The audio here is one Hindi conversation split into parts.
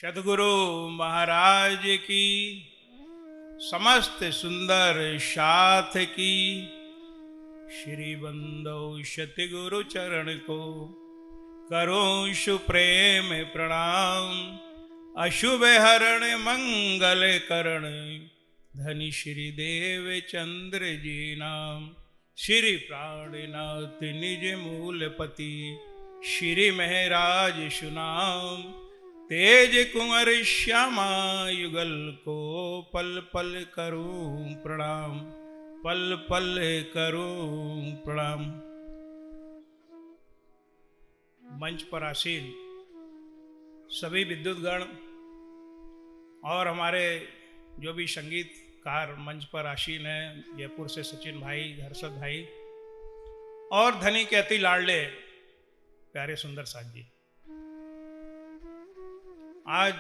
सद्गुरु महाराज की समस्त सुंदर साथ की। श्री बंदो सति गुरु चरण को करो सुप्रेम प्रणाम। अशुभ हरण मंगल करण धनी श्री देव चंद्र जी नाम। श्री प्राणनाथ निज मूलपति श्री महराज सुनाम। तेज कुंवर श्यामा युगल को पल पल करूं प्रणाम, पल पल करूं प्रणाम। मंच पर आसीन सभी विद्युतगण और हमारे जो भी संगीतकार मंच पर आसीन हैं, जयपुर से सचिन भाई, हर्षद भाई और धनी के अति लाडले प्यारे सुंदर साथ जी। आज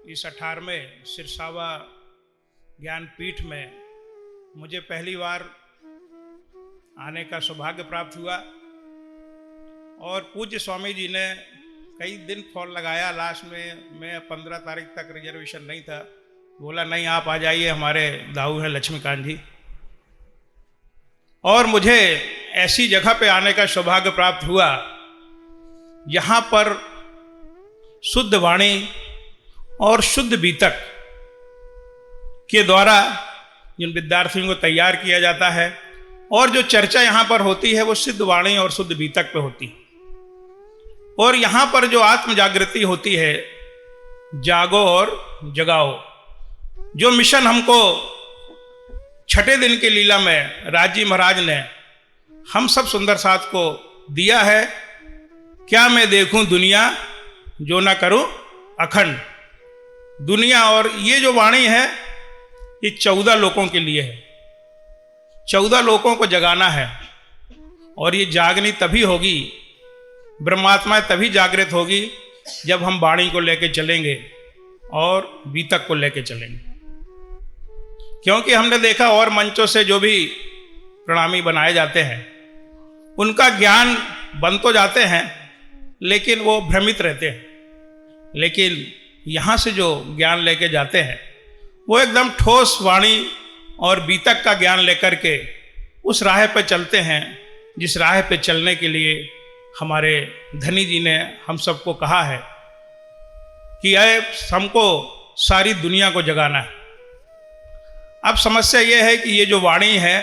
इस 18वें सिरसावा ज्ञानपीठ में मुझे पहली बार आने का सौभाग्य प्राप्त हुआ और पूज्य स्वामी जी ने कई दिन फोन लगाया। लास्ट में मैं 15 तारीख तक रिजर्वेशन नहीं था, बोला नहीं आप आ जाइए, हमारे दाऊ है लक्ष्मीकांत जी। और मुझे ऐसी जगह पे आने का सौभाग्य प्राप्त हुआ यहाँ पर शुद्ध वाणी और शुद्ध बीतक के द्वारा जिन विद्यार्थियों को तैयार किया जाता है और जो चर्चा यहाँ पर होती है वो शुद्ध वाणी और शुद्ध बीतक पे होती है। और यहाँ पर जो आत्म जागृति होती है, जागो और जगाओ, जो मिशन हमको छठे दिन की लीला में राजी महाराज ने हम सब सुंदर साथ को दिया है। क्या मैं देखूं दुनिया जो ना करूं अखंड दुनिया। और ये जो वाणी है ये 14 लोगों के लिए है, 14 लोगों को जगाना है। और ये जागनी तभी होगी, ब्रह्मात्मा तभी जागृत होगी जब हम वाणी को लेके चलेंगे और बीतक को लेके चलेंगे। क्योंकि हमने देखा और मंचों से जो भी प्रणामी बनाए जाते हैं उनका ज्ञान बन तो जाते हैं लेकिन वो भ्रमित रहते हैं। लेकिन यहाँ से जो ज्ञान लेके जाते हैं वो एकदम ठोस वाणी और बीतक का ज्ञान लेकर के उस राह पे चलते हैं जिस राह पे चलने के लिए हमारे धनी जी ने हम सबको कहा है कि हमको सारी दुनिया को जगाना है। अब समस्या ये है कि ये जो वाणी है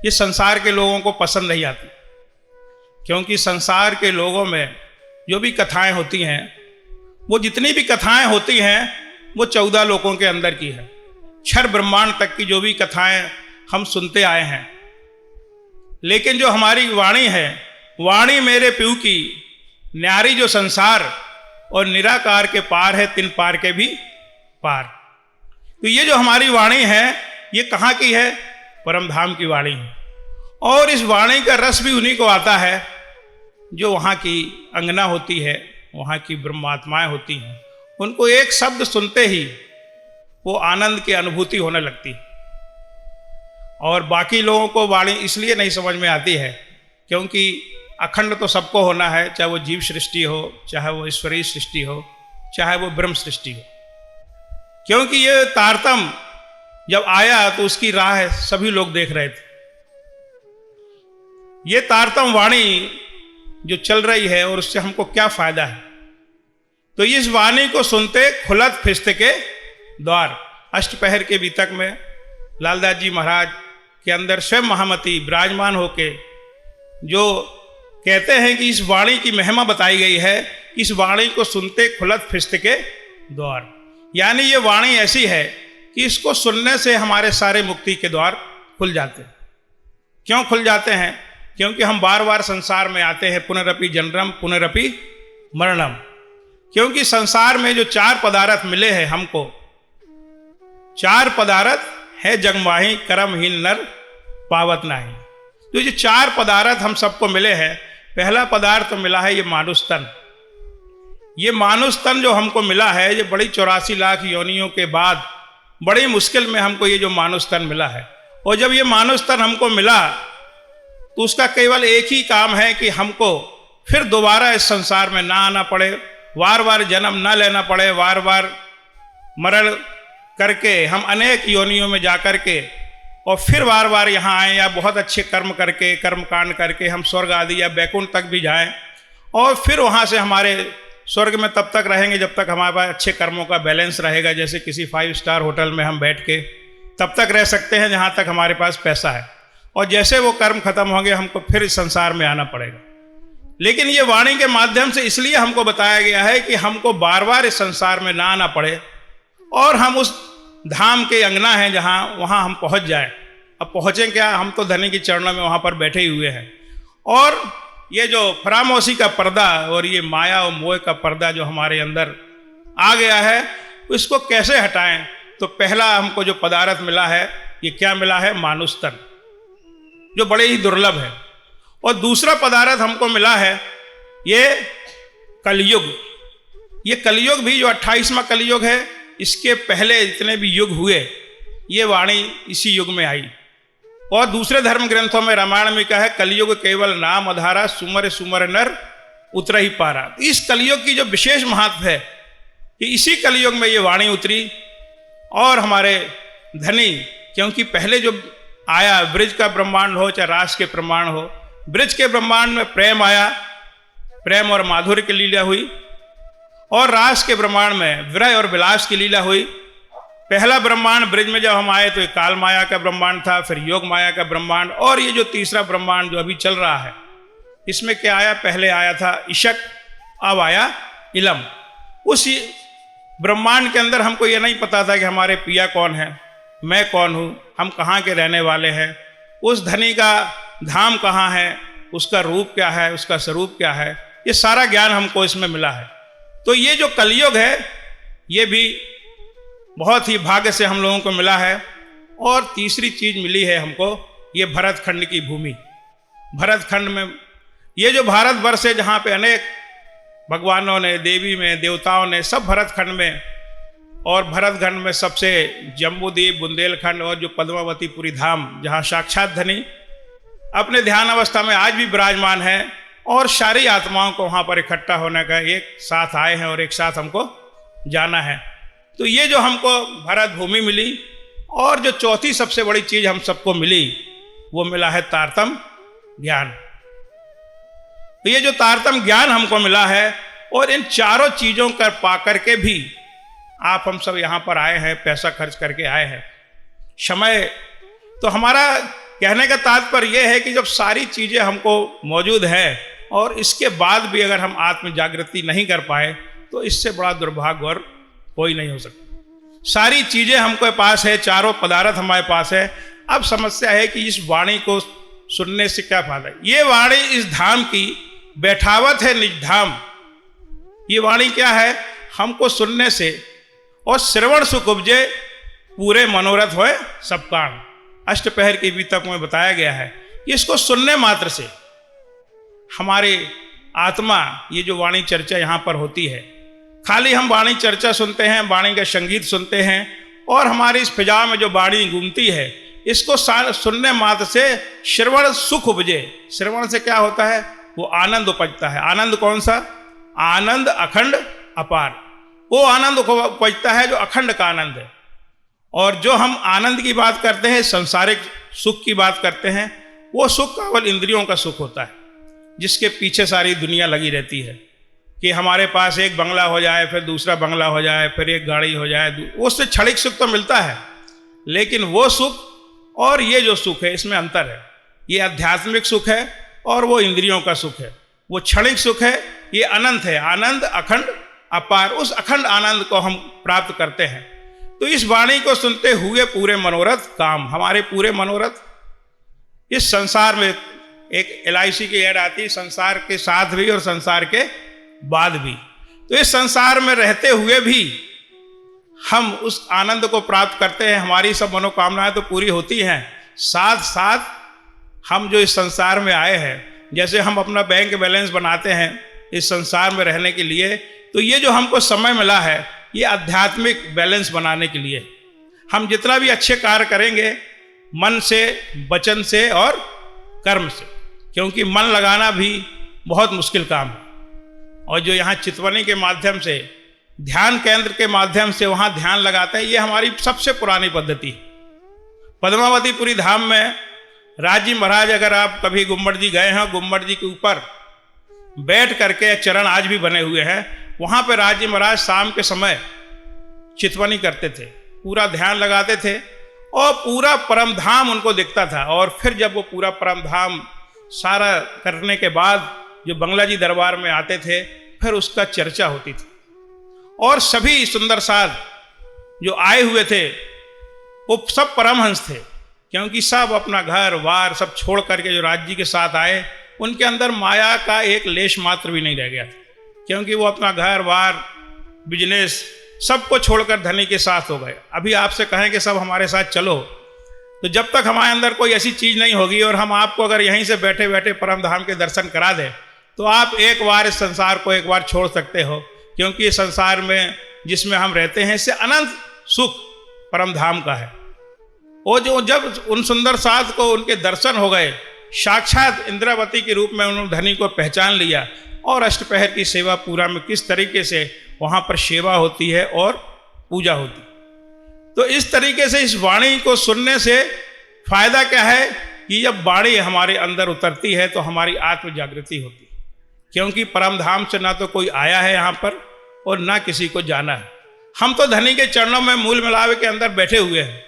ये संसार के लोगों को पसंद नहीं आती, क्योंकि संसार के लोगों में जो भी कथाएं होती हैं, वो जितनी भी कथाएं होती हैं वो 14 लोगों के अंदर की है। क्षर ब्रह्मांड तक की जो भी कथाएं हम सुनते आए हैं। लेकिन जो हमारी वाणी है, वाणी मेरे प्यू की न्यारी जो संसार और निराकार के पार है, 3 पार के भी पार। तो ये जो हमारी वाणी है ये कहाँ की है? परम धाम की वाणी है। और इस वाणी का रस भी उन्हीं को आता है जो वहाँ की अंगना होती है, वहाँ की ब्रह्मात्माएं होती हैं। उनको एक शब्द सुनते ही वो आनंद की अनुभूति होने लगती है। और बाकी लोगों को वाणी इसलिए नहीं समझ में आती है क्योंकि अखंड तो सबको होना है, चाहे वो जीव सृष्टि हो, चाहे वो ईश्वरीय सृष्टि हो, चाहे वो ब्रह्म सृष्टि हो। क्योंकि ये तारतम जब आया तो उसकी राह सभी लोग देख रहे थे। ये तारतम वाणी जो चल रही है और उससे हमको क्या फायदा है? तो इस वाणी को सुनते खुलत फिस्त के द्वार। अष्टपहर के बीतक में लालदास जी महाराज के अंदर स्वयं महामती विराजमान होके जो कहते हैं कि इस वाणी की महिमा बताई गई है, इस वाणी को सुनते खुलत फिस्त के द्वार। यानी ये वाणी ऐसी है कि इसको सुनने से हमारे सारे मुक्ति के द्वार खुल जाते हैं। क्यों खुल जाते हैं? क्योंकि हम बार बार संसार में आते हैं, पुनरपि जन्मम पुनरपि मरणम। क्योंकि संसार में जो 4 पदार्थ मिले हैं हमको, 4 पदार्थ है जगमाही कर्महीन नर पावत नाही। तो ये 4 पदार्थ हम सबको मिले हैं। पहला पदार्थ तो मिला है ये मानुष तन। ये मानुष तन जो हमको मिला है, ये बड़ी 84 लाख योनियों के बाद बड़ी मुश्किल में हमको ये जो मानुष तन मिला है। और जब ये मानुष तन हमको मिला तो उसका केवल एक ही काम है कि हमको फिर दोबारा इस संसार में ना आना पड़े, बार बार जन्म न लेना पड़े, बार बार मरण करके हम अनेक योनियों में जा कर के और फिर बार बार यहाँ आएँ, या बहुत अच्छे कर्म करके, कर्म कांड करके हम स्वर्ग आदि या बैकुंठ तक भी जाएं और फिर वहाँ से हमारे स्वर्ग में तब तक रहेंगे जब तक हमारे पास अच्छे कर्मों का बैलेंस रहेगा। जैसे किसी 5 स्टार होटल में हम बैठ के तब तक रह सकते हैं जहाँ तक हमारे पास पैसा है, और जैसे वो कर्म खत्म होंगे हमको फिर इस संसार में आना पड़ेगा। लेकिन ये वाणी के माध्यम से इसलिए हमको बताया गया है कि हमको बार बार इस संसार में ना आना पड़े और हम उस धाम के अंगना हैं जहाँ वहाँ हम पहुँच जाएं। अब पहुँचें क्या, हम तो धनी के चरणों में वहाँ पर बैठे ही हुए हैं। और ये जो फरामोशी का पर्दा और ये माया और मोह का पर्दा जो हमारे अंदर आ गया है, इसको कैसे हटाएं? तो पहला हमको जो पदार्थ मिला है, ये क्या मिला है? मानुष तन, जो बड़े ही दुर्लभ है। और दूसरा पदार्थ हमको मिला है ये कलयुग। ये कलयुग भी जो 28वां कलयुग है, इसके पहले जितने भी युग हुए ये वाणी इसी युग में आई। और दूसरे धर्म ग्रंथों में, रामायण में क्या है? कलयुग केवल नाम अधारा, सुमर सुमर नर उतर ही पारा। इस कलयुग की जो विशेष महत्व है कि इसी कलयुग में ये वाणी उतरी और हमारे धनी, क्योंकि पहले जो आया ब्रज का ब्रह्मांड हो चाहे रास के ब्रह्मांड हो, ब्रज के ब्रह्मांड में प्रेम आया, प्रेम और माधुर्य की लीला हुई, और रास के ब्रह्मांड में विरह और विलास की लीला हुई। पहला ब्रह्मांड ब्रज में जब हम आए तो ये काल माया का ब्रह्मांड था, फिर योग माया का ब्रह्मांड, और ये जो तीसरा ब्रह्मांड जो अभी चल रहा है, इसमें क्या आया? पहले आया था इशक, अब आया इलम। उस ब्रह्मांड के अंदर हमको ये नहीं पता था कि हमारे पिया कौन है, मैं कौन हूँ, हम कहाँ के रहने वाले हैं, उस धनी का धाम कहाँ है, उसका रूप क्या है, उसका स्वरूप क्या है, ये सारा ज्ञान हमको इसमें मिला है। तो ये जो कलयुग है ये भी बहुत ही भाग्य से हम लोगों को मिला है। और तीसरी चीज मिली है हमको, ये भरत खंड की भूमि। भरत खंड में ये जो भारतवर्ष है, जहाँ पे अनेक भगवानों ने, देवी में, देवताओं ने, सब भरत खंड में, और भरत खंड में सबसे जम्बूद्वीप, बुंदेलखंड और जो पद्मावतीपुरी धाम, जहाँ साक्षात धनी अपने ध्यान अवस्था में आज भी विराजमान है, और सारी आत्माओं को वहाँ पर इकट्ठा होने का एक साथ आए हैं और एक साथ हमको जाना है। तो ये जो हमको भरत भूमि मिली, और जो चौथी सबसे बड़ी चीज हम सबको मिली वो मिला है तारतम ज्ञान। तो ये जो तारतम ज्ञान हमको मिला है, और इन चारों चीजों कर पा करके भी आप हम सब यहाँ पर आए हैं, पैसा खर्च करके आए हैं, समय। तो हमारा कहने का तात्पर्य यह है कि जब सारी चीजें हमको मौजूद है और इसके बाद भी अगर हम आत्म जागृति नहीं कर पाए तो इससे बड़ा दुर्भाग्य और कोई नहीं हो सकता। सारी चीजें हमको पास है, चारों पदार्थ हमारे पास है। अब समस्या है कि इस वाणी को सुनने से क्या फायदा? ये वाणी इस धाम की बैठावत है, निज धाम। ये वाणी क्या है? हमको सुनने से और श्रवण सुख उपजे, पूरे मनोरथ होए सब कान। अष्टपहर की वितक में बताया गया है। इसको सुनने मात्र से हमारी आत्मा, ये जो वाणी चर्चा यहाँ पर होती है, खाली हम वाणी चर्चा सुनते हैं, वाणी का संगीत सुनते हैं, और हमारी इस फिजा में जो वाणी घूमती है, इसको सुनने मात्र से श्रवण सुख उपजे। श्रवण से क्या होता है? वो आनंद उपजता है। आनंद कौन सा? आनंद अखंड अपार। वो आनंद उपजता है जो अखंड का आनंद है। और जो हम आनंद की बात करते हैं, संसारिक सुख की बात करते हैं, वो सुख केवल इंद्रियों का सुख होता है, जिसके पीछे सारी दुनिया लगी रहती है कि हमारे पास एक बंगला हो जाए, फिर दूसरा बंगला हो जाए, फिर एक गाड़ी हो जाए। उससे क्षणिक सुख तो मिलता है, लेकिन वो सुख और ये जो सुख है, इसमें अंतर है। ये आध्यात्मिक सुख है और वो इंद्रियों का सुख है। वो क्षणिक सुख है, ये अनंत है। आनंद अखंड अपार, उस अखंड आनंद को हम प्राप्त करते हैं। तो इस वाणी को सुनते हुए पूरे मनोरथ काम, हमारे पूरे मनोरथ इस संसार में, एक LIC की ऐड आती है, संसार के साथ भी और संसार के बाद भी। तो इस संसार में रहते हुए भी हम उस आनंद को प्राप्त करते हैं। हमारी सब मनोकामनाएं तो पूरी होती हैं, साथ साथ हम जो इस संसार में आए हैं, जैसे हम अपना बैंक बैलेंस बनाते हैं इस संसार में रहने के लिए, तो ये जो हमको समय मिला है, ये आध्यात्मिक बैलेंस बनाने के लिए। हम जितना भी अच्छे कार्य करेंगे, मन से, वचन से और कर्म से, क्योंकि मन लगाना भी बहुत मुश्किल काम है। और जो यहाँ चितवनी के माध्यम से, ध्यान केंद्र के माध्यम से वहाँ ध्यान लगाते हैं, ये हमारी सबसे पुरानी पद्धति है। पद्मावतीपुरी धाम में राजी महाराज, अगर आप कभी गुम्बद जी गए हैं, गुम्बद जी के ऊपर बैठ करके चरण आज भी बने हुए हैं, वहाँ पे राजी महाराज शाम के समय चितवनी करते थे, पूरा ध्यान लगाते थे और पूरा परम धाम उनको दिखता था। और फिर जब वो पूरा परम धाम सारा करने के बाद जो बंगला जी दरबार में आते थे, फिर उसका चर्चा होती थी और सभी सुंदर साध जो आए हुए थे वो सब परमहंस थे, क्योंकि सब अपना घर वार सब छोड़ करके जो राज्य के साथ आए, उनके अंदर माया का एक लेश मात्र भी नहीं रह गया था, क्योंकि वो अपना घर वार बिजनेस सबको छोड़कर धनी के साथ हो गए। अभी आपसे कहें कि सब हमारे साथ चलो, तो जब तक हमारे अंदर कोई ऐसी चीज़ नहीं होगी और हम आपको अगर यहीं से बैठे बैठे परम धाम के दर्शन करा दें, तो आप एक बार इस संसार को एक बार छोड़ सकते हो, क्योंकि ये संसार में जिसमें हम रहते हैं इससे अनंत सुख परम धाम का है। वो जो जब उन सुंदर साध को उनके दर्शन हो गए, साक्षात इंद्रावती के रूप में उन्होंने धनी को पहचान लिया और अष्टपहर की सेवा पूरा में किस तरीके से वहाँ पर सेवा होती है और पूजा होती है। तो इस तरीके से इस वाणी को सुनने से फायदा क्या है कि जब वाणी हमारे अंदर उतरती है तो हमारी आत्म जागृति होती है, क्योंकि परम धाम से ना तो कोई आया है यहाँ पर और ना किसी को जाना है। हम तो धनी के चरणों में मूल मिलावे के अंदर बैठे हुए हैं,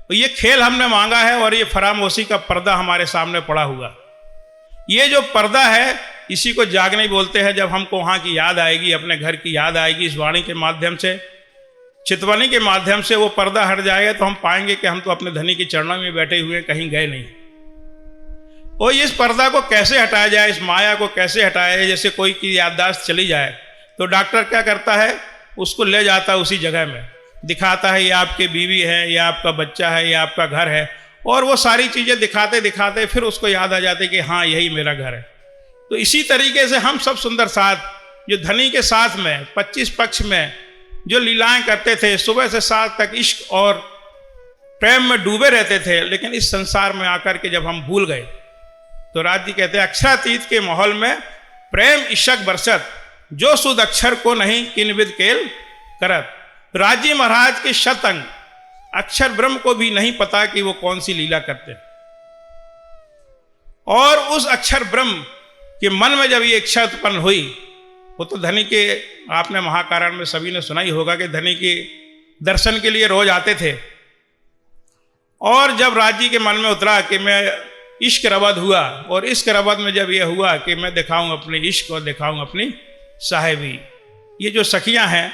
तो ये खेल हमने मांगा है और ये फरामोशी का पर्दा हमारे सामने पड़ा हुआ। ये जो पर्दा है इसी को जागने बोलते हैं। जब हमको वहाँ की याद आएगी, अपने घर की याद आएगी, इस वाणी के माध्यम से, चितवनी के माध्यम से वो पर्दा हट जाएगा, तो हम पाएंगे कि हम तो अपने धनी के चरणों में बैठे हुए कहीं गए नहीं। और इस पर्दा को कैसे हटाया जाए, इस माया को कैसे हटाया जाए। जैसे कोई की याददाश्त चली जाए तो डॉक्टर क्या करता है, उसको ले जाता है उसी जगह में, दिखाता है ये आपकी बीवी है, ये आपका बच्चा है, ये आपका घर है, और वो सारी चीज़ें दिखाते दिखाते फिर उसको याद आ जाती कि हाँ यही मेरा घर है। तो इसी तरीके से हम सब सुंदर साथ जो धनी के साथ में 25 पक्ष में जो लीलाएं करते थे, सुबह से सात तक इश्क और प्रेम में डूबे रहते थे, लेकिन इस संसार में आकर के जब हम भूल गए तो राज जी कहते हैं अक्षरातीत के माहौल में प्रेम इशक बरसत, जो सुध अक्षर को नहीं किनविद केल करत। राजी महाराज के शतंग अक्षर ब्रह्म को भी नहीं पता कि वो कौन सी लीला करते हैं, और उस अक्षर ब्रह्म के मन में जब ये इच्छा उत्पन्न हुई, वो तो धनी के, आपने महाकारण में सभी ने सुना ही होगा कि धनी के दर्शन के लिए रोज आते थे, और जब राजी के मन में उतरा कि मैं इश्क रबद हुआ, और इश्क रबद में जब ये हुआ कि मैं दिखाऊं अपने इश्क और दिखाऊं अपनी साहिबी, ये जो सखियां हैं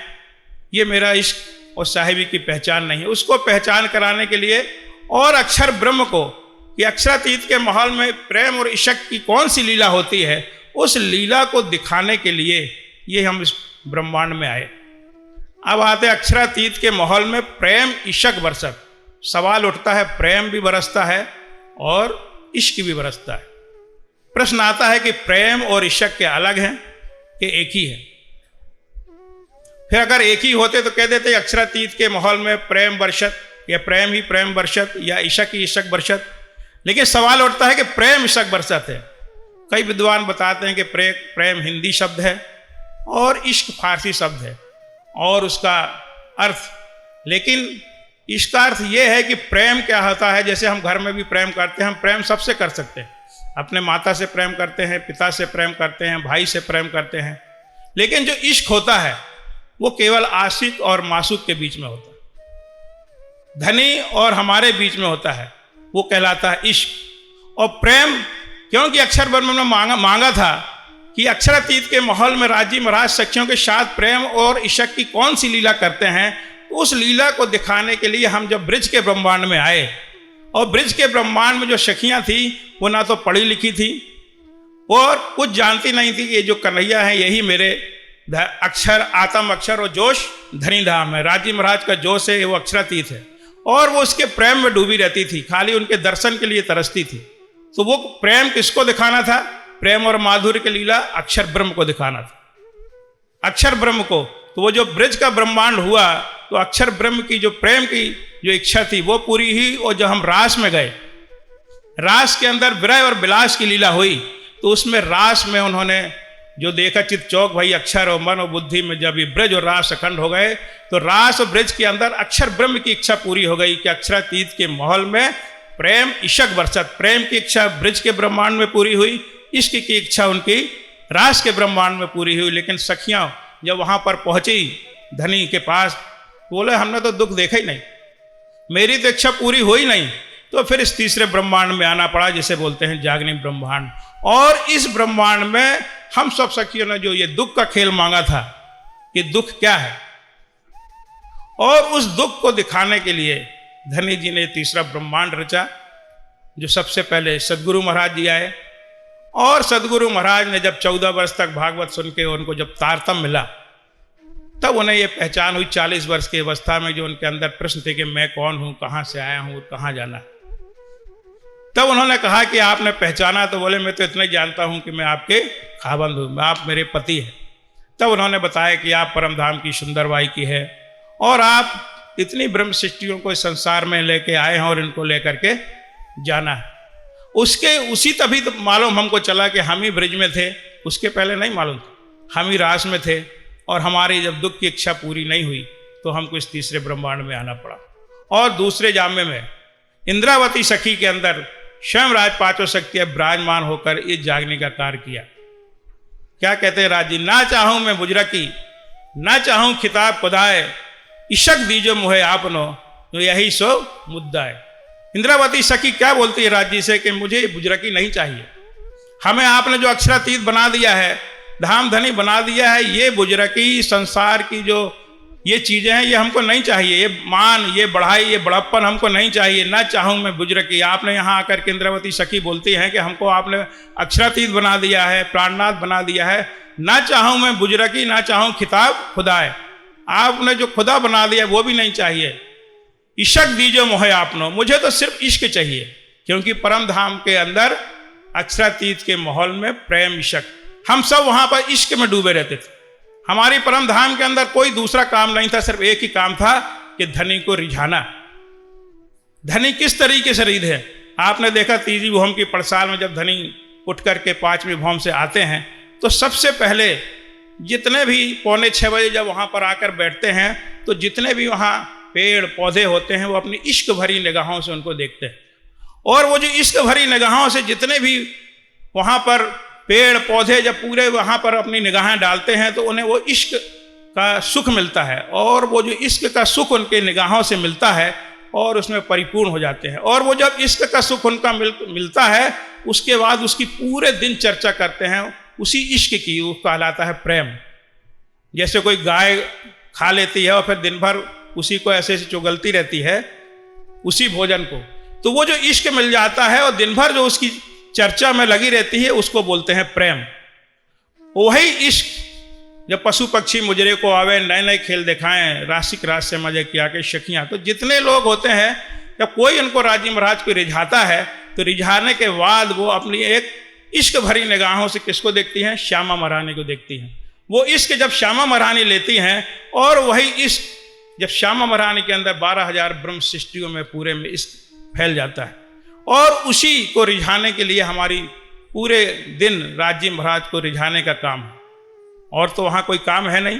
ये मेरा इश्क और साहिबी की पहचान नहीं है, उसको पहचान कराने के लिए और अक्षर ब्रह्म को कि अक्षरातीत के माहौल में प्रेम और इश्क की कौन सी लीला होती है, उस लीला को दिखाने के लिए ये हम इस ब्रह्मांड में आए। अब आते अक्षरातीत के माहौल में प्रेम इश्क बरसत। सवाल उठता है, प्रेम भी बरसता है और इश्क भी बरसता है। प्रश्न आता है कि प्रेम और इश्क के अलग हैं कि एक ही है। फिर अगर एक ही होते तो कह देते अक्षरातीत के माहौल में प्रेम बरसत, या प्रेम ही प्रेम बरसत, या इश्क ही इश्क बरसत। लेकिन सवाल उठता है कि प्रेम इश्क बरसत है। कई विद्वान बताते हैं कि प्रेम हिंदी शब्द है और इश्क फारसी शब्द है और उसका अर्थ, लेकिन इसका अर्थ यह है कि प्रेम क्या होता है। जैसे हम घर में भी प्रेम करते हैं, हम प्रेम सबसे कर सकते हैं, अपने माता से प्रेम करते हैं, पिता से प्रेम करते हैं, भाई से प्रेम करते हैं। लेकिन जो इश्क होता है वो केवल आशिक और मासूक के बीच में होता है, धनी और हमारे बीच में होता है, वो कहलाता है इश्क। और प्रेम क्योंकि अक्षर ब्रह्म ने मांगा था कि अक्षरातीत के माहौल में राजी महाराज सखियों के साथ प्रेम और इश्क की कौन सी लीला करते हैं, उस लीला को दिखाने के लिए हम जब ब्रिज के ब्रह्मांड में आए, और ब्रिज के ब्रह्मांड में जो सखियां थी वो ना तो पढ़ी लिखी थी और कुछ जानती नहीं थी कि ये जो कन्हैया है यही मेरे अक्षर, आत्म अक्षर और जोश धनी धाम है। राजी महाराज का जोश है वो अक्षरातीत है, और वो उसके प्रेम में डूबी रहती थी, खाली उनके दर्शन के लिए तरसती थी। तो वो प्रेम किसको दिखाना था? प्रेम और माधुर्य की लीला अक्षर ब्रह्म को दिखाना था, अक्षर ब्रह्म को। तो वो जो ब्रिज का ब्रह्मांड हुआ तो अक्षर ब्रह्म की जो प्रेम की जो इच्छा थी वो पूरी ही। और जब हम रास में गए, रास के अंदर विरह और विलास की लीला हुई, तो उसमें रास में उन्होंने जो देखा चित चौक भाई अक्षर और मन और बुद्धि में जब ये ब्रज और रास अखंड हो गए, तो रास और ब्रज के अंदर अक्षर ब्रह्म की इच्छा पूरी हो गई कि अक्षरातीत के माहौल में प्रेम इशक बरसत। प्रेम की इच्छा ब्रज के ब्रह्मांड में पूरी हुई, इश्क की इच्छा उनकी रास के ब्रह्मांड में पूरी हुई। लेकिन सखियां जब वहां पर पहुंची धनी के पास, बोले हमने तो दुख देखा ही नहीं, मेरी तो इच्छा पूरी हुई नहीं। तो फिर इस तीसरे ब्रह्मांड में आना पड़ा, जिसे बोलते हैं जागनी ब्रह्मांड। और इस ब्रह्मांड में हम सब सखियों ने जो ये दुख का खेल मांगा था कि दुख क्या है, और उस दुख को दिखाने के लिए धनी जी ने तीसरा ब्रह्मांड रचा, जो सबसे पहले सदगुरु महाराज जी आए। और सदगुरु महाराज ने जब 14 वर्ष तक भागवत सुन के उनको जब तारतम्य मिला, तब उन्हें ये पहचान हुई 40 वर्ष की अवस्था में, जो उनके अंदर प्रश्न थे कि मैं कौन हूं, कहां से आया हूं, कहां जाना है। तब उन्होंने कहा कि आपने पहचाना? तो बोले मैं तो इतना ही जानता हूं कि मैं आपके खाबंद हूं, आप मेरे पति हैं। तब उन्होंने बताया कि आप परम धाम की सुंदरबाई की है, और आप इतनी ब्रह्म सृष्टियों को इस संसार में लेके आए हैं और इनको लेकर के जाना है। उसी तभी तो मालूम हमको चला कि हम ही ब्रज में थे, उसके पहले नहीं मालूम था। हम ही रास में थे, और हमारी जब दुख की इच्छा पूरी नहीं हुई तो हमको इस तीसरे ब्रह्मांड में आना पड़ा। और दूसरे जामे में इंद्रावती सखी के अंदर स्वयं राज पांचों शक्तियां विराजमान होकर इस जागने का कार्य किया। क्या कहते हैं राज जी, ना चाहूं मैं बुजरकी, ना चाहूं खिताब खुदाए, इशक दीजो मुहे आपनो, तो यही सो मुद्दा है। इंद्रावती सखी क्या बोलती है राज जी से कि मुझे बुजरकी नहीं चाहिए, हमें आपने जो अक्षरातीत बना दिया है, धाम धनी बना दिया है, ये बुजरकी संसार की जो ये चीजें हैं ये हमको नहीं चाहिए, ये मान, ये बढ़ाई, ये बड़प्पन हमको नहीं चाहिए। ना चाहूं मैं बुजरकी। आपने यहाँ आकर के इंद्रावती सखी बोलती हैं कि हमको आपने अक्षरातीत बना दिया है, प्राणनाथ बना दिया है, ना चाहूं मैं बुजरकी, ना चाहूं खिताब खुदाए, आपने जो खुदा बना दिया वो भी नहीं चाहिए। इशक दीजो मोहे आपनो, मुझे तो सिर्फ इश्क चाहिए, क्योंकि परम धाम के अंदर अक्षरातीत के माहौल में प्रेम इशक, हम सब वहां पर इश्क में डूबे रहते थे। हमारी परम धाम के अंदर कोई दूसरा काम नहीं था, सिर्फ एक ही काम था कि धनी को रिझाना। धनी किस तरीके से रिझे? आपने देखा तीसरी भौम की पड़साल में जब धनी उठ करके 5वीं भौम से आते हैं, तो सबसे पहले जितने भी 5:45 बजे जब वहां पर आकर बैठते हैं, तो जितने भी वहां पेड़ पौधे होते हैं वो अपनी इश्क भरी निगाहों से उनको देखते हैं। और वो जो इश्क भरी निगाहों से जितने भी वहां पर पेड़ पौधे जब पूरे वहां पर अपनी निगाहें डालते हैं, तो उन्हें वो इश्क का सुख मिलता है, और वो जो इश्क का सुख उनके निगाहों से मिलता है और उसमें परिपूर्ण हो जाते हैं। और वो जब इश्क का सुख उनका मिलता है, उसके बाद उसकी पूरे दिन चर्चा करते हैं उसी इश्क की, वो कहलाता है प्रेम। जैसे कोई गाय खा लेती है और फिर दिन भर उसी को ऐसे चुगलती रहती है उसी भोजन को, तो वो जो इश्क मिल जाता है और दिन भर जो उसकी चर्चा में लगी रहती है, उसको बोलते हैं प्रेम। वही इश्क जब पशु पक्षी मुजरे को आवे, नए नए खेल दिखाएं, रासिक रास से मजे किया के शकियां, तो जितने लोग होते हैं जब कोई उनको राजी महाराज को रिझाता है, तो रिझाने के बाद वो अपनी एक इश्क भरी निगाहों से किसको देखती हैं? श्यामा महारानी को देखती हैं। वो इश्क जब श्यामा महारानी लेती हैं, और वही इश्क जब श्यामा महारानी के अंदर 12,000 ब्रह्म सृष्टियों में पूरे में इश्क फैल जाता है, और उसी को रिझाने के लिए हमारी पूरे दिन राज्य महाराज को रिझाने का काम है, और तो वहाँ कोई काम है नहीं।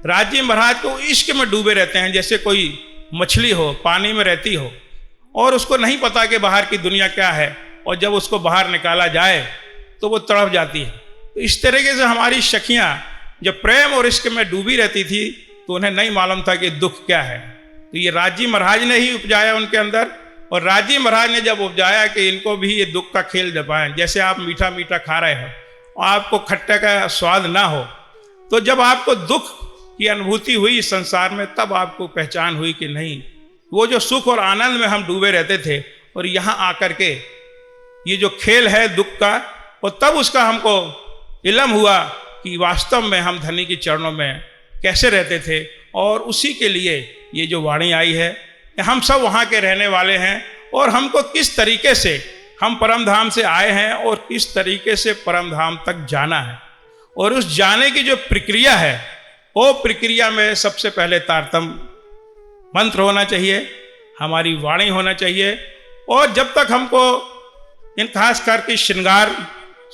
राज्य महाराज को इश्क में डूबे रहते हैं, जैसे कोई मछली हो पानी में रहती हो और उसको नहीं पता कि बाहर की दुनिया क्या है, और जब उसको बाहर निकाला जाए तो वो तड़प जाती है। तो इस तरीके से हमारी सखियाँ जब प्रेम और इश्क में डूबी रहती थी, तो उन्हें नहीं मालूम था कि दुख क्या है। तो ये राज्य महाराज ने ही उपजाया उनके अंदर, और राज्य महाराज ने जब उपजाया कि इनको भी ये दुख का खेल जपाएं। जैसे आप मीठा मीठा खा रहे हो और आपको खट्टे का स्वाद ना हो, तो जब आपको दुख की अनुभूति हुई इस संसार में, तब आपको पहचान हुई कि नहीं, वो जो सुख और आनंद में हम डूबे रहते थे, और यहाँ आकर के ये जो खेल है दुख का, और तब उसका हमको इल्म हुआ कि वास्तव में हम धनी के चरणों में कैसे रहते थे। और उसी के लिए ये जो वाणी आई है, हम सब वहाँ के रहने वाले हैं, और हमको किस तरीके से हम परम धाम से आए हैं और किस तरीके से परम धाम तक जाना है, और उस जाने की जो प्रक्रिया है, वो प्रक्रिया में सबसे पहले तारतम्य मंत्र होना चाहिए, हमारी वाणी होना चाहिए। और जब तक हमको इन खास करके श्रृंगार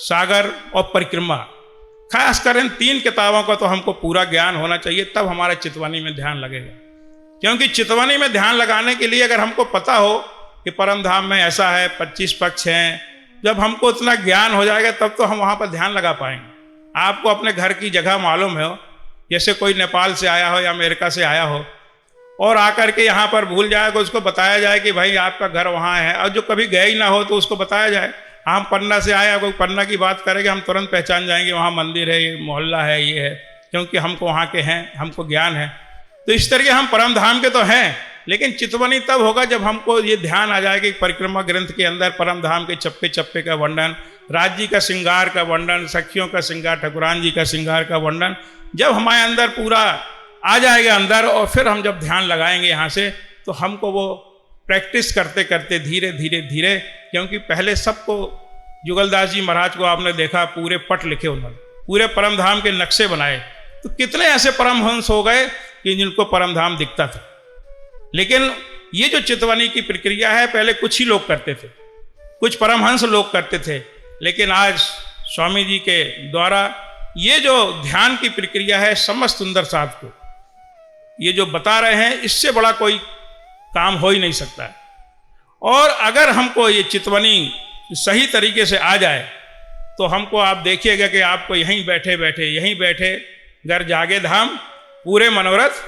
सागर और परिक्रमा खासकर इन 3 किताबों का तो हमको पूरा ज्ञान होना चाहिए, तब हमारे चितवनी में ध्यान लगेगा। क्योंकि चितवनी में ध्यान लगाने के लिए अगर हमको पता हो कि परम धाम में ऐसा है, 25 पक्ष हैं, जब हमको इतना ज्ञान हो जाएगा तब तो हम वहाँ पर ध्यान लगा पाएंगे। आपको अपने घर की जगह मालूम हो, जैसे कोई नेपाल से आया हो या अमेरिका से आया हो और आकर के यहाँ पर भूल जाएगा, उसको बताया जाए कि भाई आपका घर वहाँ है, और जो कभी गया ही ना हो तो उसको बताया जाए हम पन्ना से आए, कोई पन्ना की बात करेंगे हम तुरंत पहचान जाएंगे वहाँ मंदिर है, ये मोहल्ला है, ये है, क्योंकि हमको वहाँ के हैं, हमको ज्ञान है। तो इस तरीके हम परम धाम के तो हैं, लेकिन चितवनी तब होगा जब हमको ये ध्यान आ जाएगा कि परिक्रमा ग्रंथ के अंदर परम धाम के चप्पे चप्पे का वर्णन, राज्य का श्रृंगार का वर्णन, सखियों का श्रृंगार, ठकुरान जी का श्रृंगार का वर्णन जब हमारे अंदर पूरा आ जाएगा अंदर, और फिर हम जब ध्यान लगाएंगे यहाँ से, तो हमको वो प्रैक्टिस करते करते धीरे धीरे धीरे, क्योंकि पहले सबको जुगलदास जी महाराज को आपने देखा, पूरे पट लिखे उन्होंने, पूरे परम धाम के नक्शे बनाए, तो कितने ऐसे परमहंस हो गए कि जिनको परम धाम दिखता था। लेकिन ये जो चितवनी की प्रक्रिया है पहले कुछ ही लोग करते थे, कुछ परमहंस लोग करते थे, लेकिन आज स्वामी जी के द्वारा ये जो ध्यान की प्रक्रिया है समस्त सुंदर साध को ये जो बता रहे हैं, इससे बड़ा कोई काम हो ही नहीं सकता है। और अगर हमको ये चितवनी सही तरीके से आ जाए तो हमको आप देखिएगा कि आपको यहीं बैठे बैठे घर जागे धाम, पूरे मनोरथ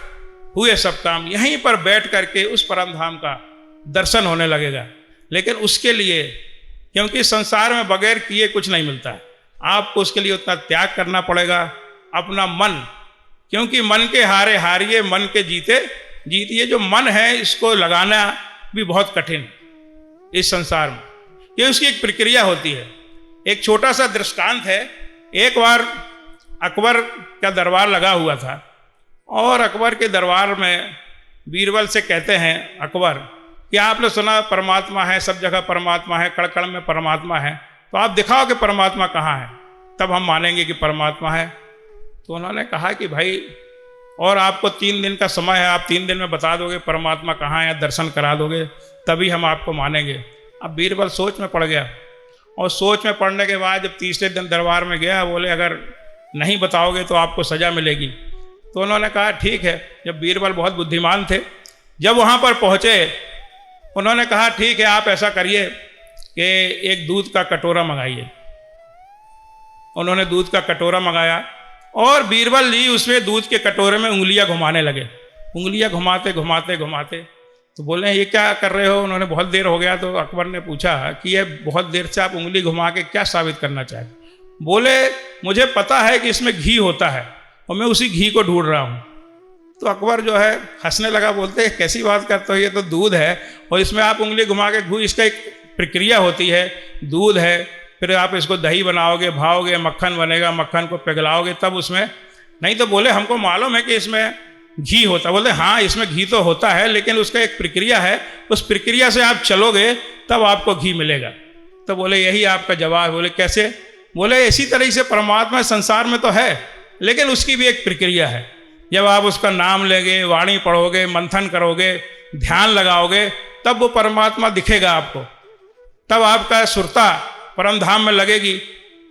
हुए सब काम, यहीं पर बैठ करके उस परम धाम का दर्शन होने लगेगा। लेकिन उसके लिए, क्योंकि संसार में बगैर किए कुछ नहीं मिलता है, आपको उसके लिए उतना त्याग करना पड़ेगा, अपना मन, क्योंकि मन के हारे हारिए, मन के जीते जीतिए। जो मन है इसको लगाना भी बहुत कठिन इस संसार में, ये उसकी एक प्रक्रिया होती है। एक छोटा सा दृष्टांत है, एक बार अकबर का दरबार लगा हुआ था और अकबर के दरबार में बीरबल से कहते हैं अकबर कि आपने सुना परमात्मा है, सब जगह परमात्मा है, कण कण में परमात्मा है, तो आप दिखाओ कि परमात्मा कहाँ है, तब हम मानेंगे कि परमात्मा है। तो उन्होंने कहा कि भाई, और आपको 3 दिन का समय है, आप 3 दिन में बता दोगे परमात्मा कहाँ है, दर्शन करा दोगे, तभी हम आपको मानेंगे। अब बीरबल सोच में पड़ गया, और सोच में पड़ने के बाद जब तीसरे दिन दरबार में गया, बोले अगर नहीं बताओगे तो आपको सज़ा मिलेगी। तो उन्होंने कहा ठीक है। जब बीरबल बहुत बुद्धिमान थे, जब वहाँ पर पहुँचे उन्होंने कहा ठीक है, आप ऐसा करिए कि एक दूध का कटोरा मंगाइए। उन्होंने दूध का कटोरा मंगाया और बीरबल जी उसमें दूध के कटोरे में उंगलियां घुमाने लगे, उंगलियां घुमाते घुमाते घुमाते। तो बोले ये क्या कर रहे हो? उन्होंने बहुत देर हो गया। तो अकबर ने पूछा कि ये बहुत देर से आप उंगली घुमा के क्या साबित करना चाहते? बोले मुझे पता है कि इसमें घी होता है और मैं उसी घी को ढूंढ रहा हूँ। तो अकबर जो है हंसने लगा, बोलते हैं कैसी बात करते हो, ये तो दूध है और इसमें आप उंगली घुमा के इसका एक प्रक्रिया होती है, दूध है, फिर आप इसको दही बनाओगे, भाओगे, मक्खन बनेगा, मक्खन को पिघलाओगे तब उसमें। नहीं तो बोले हमको मालूम है कि इसमें घी होता है। बोले हाँ इसमें घी तो होता है, लेकिन उसका एक प्रक्रिया है, उस प्रक्रिया से आप चलोगे तब आपको घी मिलेगा। तो बोले यही आपका जवाब। बोले कैसे? बोले इसी तरह से परमात्मा संसार में तो है, लेकिन उसकी भी एक प्रक्रिया है। जब आप उसका नाम लेंगे, वाणी पढ़ोगे, मंथन करोगे, ध्यान लगाओगे, तब वो परमात्मा दिखेगा आपको, तब आपका सुरता परम धाम में लगेगी।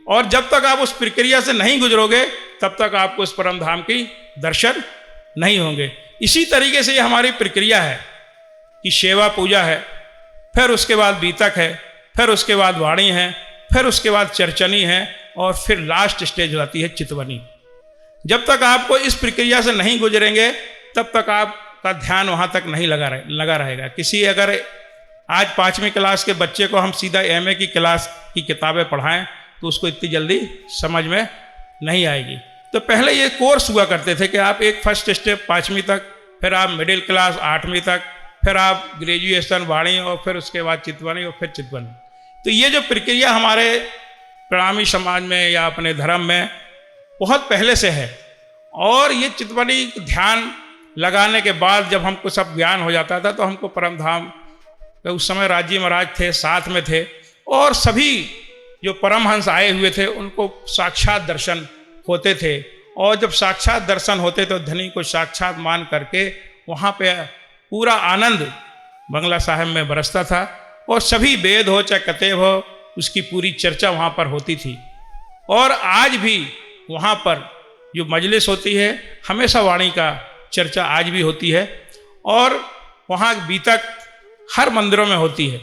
और जब तक आप उस प्रक्रिया से नहीं गुजरोगे तब तक आपको उस परम धाम की दर्शन नहीं होंगे। इसी तरीके से ये हमारी प्रक्रिया है कि सेवा पूजा है, फिर उसके बाद बीतक है, फिर उसके बाद वाणी है, फिर उसके बाद चर्चनी है, और फिर लास्ट स्टेज आती है चितवनी। जब तक आपको इस प्रक्रिया से नहीं गुजरेंगे तब तक आपका ध्यान वहाँ तक नहीं लगा रहेगा। किसी अगर आज 5वीं क्लास के बच्चे को हम सीधा MA की क्लास की किताबें पढ़ाएं तो उसको इतनी जल्दी समझ में नहीं आएगी। तो पहले ये कोर्स हुआ करते थे कि आप एक फर्स्ट स्टेप 5वीं तक, फिर आप मिडिल क्लास 8वीं तक, फिर आप ग्रेजुएशन वाणी, और फिर उसके बाद चितवनी, और फिर चितवनी। तो ये जो प्रक्रिया हमारे प्रणामी समाज में या अपने धर्म में बहुत पहले से है। और ये चितवनी ध्यान लगाने के बाद जब हमको सब ज्ञान हो जाता था तो हमको परम धाम, उस समय राज्य महाराज थे, साथ में थे, और सभी जो परमहंस आए हुए थे उनको साक्षात दर्शन होते थे। और जब साक्षात दर्शन होते तो धनी को साक्षात मान करके वहाँ पे पूरा आनंद बंगला साहिब में बरसता था, और सभी वेद हो चाहे कतेब हो उसकी पूरी चर्चा वहाँ पर होती थी। और आज भी वहाँ पर जो मजलिस होती है हमेशा वाणी का चर्चा आज भी होती है, और वहाँ बीतक हर मंदिरों में होती है,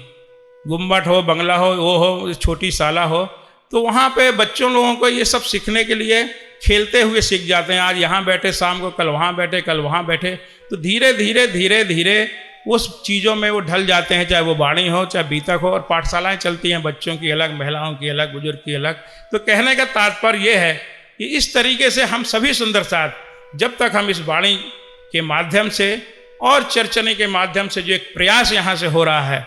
गुम्बट हो, बंगला हो, वो हो, छोटी साला हो, तो वहाँ पे बच्चों लोगों को ये सब सीखने के लिए खेलते हुए सीख जाते हैं। आज यहाँ बैठे, शाम को कल वहाँ बैठे, कल वहाँ बैठे, तो धीरे धीरे धीरे धीरे उस चीज़ों में वो ढल जाते हैं, चाहे वो वाणी हो, चाहे बीतक हो। और पाठशालाएं चलती हैं, बच्चों की अलग, महिलाओं की अलग, बुजुर्ग की अलग। तो कहने का तात्पर्य ये है कि इस तरीके से हम सभी सुंदर साथ जब तक हम इस वाणी के माध्यम से और चर्चने के माध्यम से जो एक प्रयास यहाँ से हो रहा है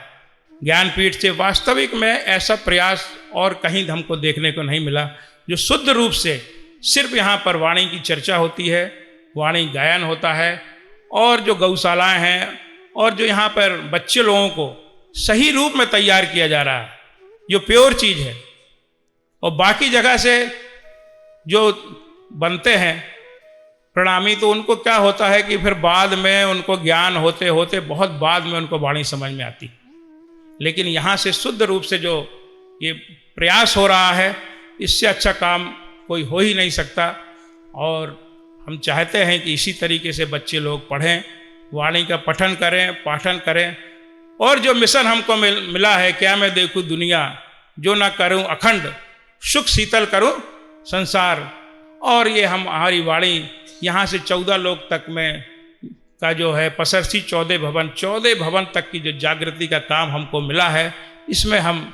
ज्ञानपीठ से, वास्तविक में ऐसा प्रयास और कहीं हमको देखने को नहीं मिला, जो शुद्ध रूप से सिर्फ यहाँ पर वाणी की चर्चा होती है, वाणी गायन होता है, और जो गौशालाएं हैं और जो यहाँ पर बच्चे लोगों को सही रूप में तैयार किया जा रहा है, जो प्योर चीज़ है। और बाकी जगह से जो बनते हैं प्रणामी, तो उनको क्या होता है कि फिर बाद में उनको ज्ञान होते होते बहुत बाद में उनको वाणी समझ में आती। लेकिन यहाँ से शुद्ध रूप से जो ये प्रयास हो रहा है, इससे अच्छा काम कोई हो ही नहीं सकता। और हम चाहते हैं कि इसी तरीके से बच्चे लोग पढ़ें, वाणी का पठन करें, पाठन करें। और जो मिशन हमको मिला है, क्या मैं देखूं दुनिया जो ना करूं अखंड, सुख शीतल करूं संसार। और ये हमारी वाणी यहाँ से 14 लोक तक में का जो है पसरसी 14 भवन तक की जो जागृति का काम हमको मिला है, इसमें हम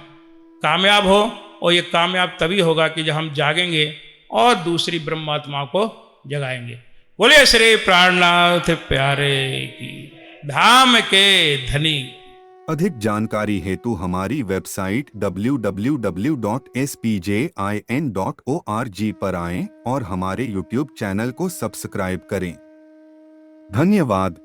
कामयाब हो। और ये कामयाब तभी होगा कि जब हम जागेंगे और दूसरी ब्रह्मात्माओं को जगाएंगे। बोले श्री प्राणनाथ प्यारे की, धाम के धनी। अधिक जानकारी हेतु हमारी वेबसाइट www.spjin.org पर आएं और हमारे YouTube चैनल को सब्सक्राइब करें। धन्यवाद।